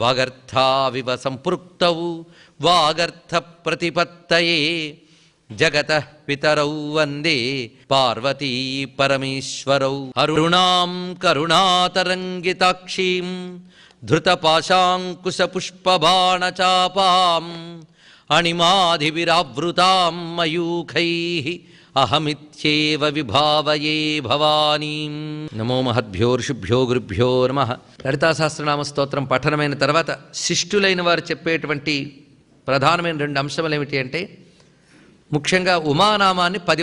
వాగర్థావివ సంపృక్తౌ వాగర్థ ప్రతిపత్తయే జగతః పితరౌ వందే పార్వతీ పరమేశ్వరౌ. అరుణాం కరుణాతరంగితాక్షీం ధృతపాశాంకుశపుష్పబాణచాపాం అణిమాధివిరావృతాం మయూఖైః అహమిత్యేవ విభావయే భవానీం. నమో మహద్భ్యో ఋషిభ్యో గురుభ్యో నమః. లలితా సహస్రనామ స్తోత్రం పఠనమైన తర్వాత శిష్టులైన వారు చెప్పేటువంటి ప్రధానమైన 2 అంశములు ఏమిటి అంటే, ముఖ్యంగా ఉమానామాన్ని 10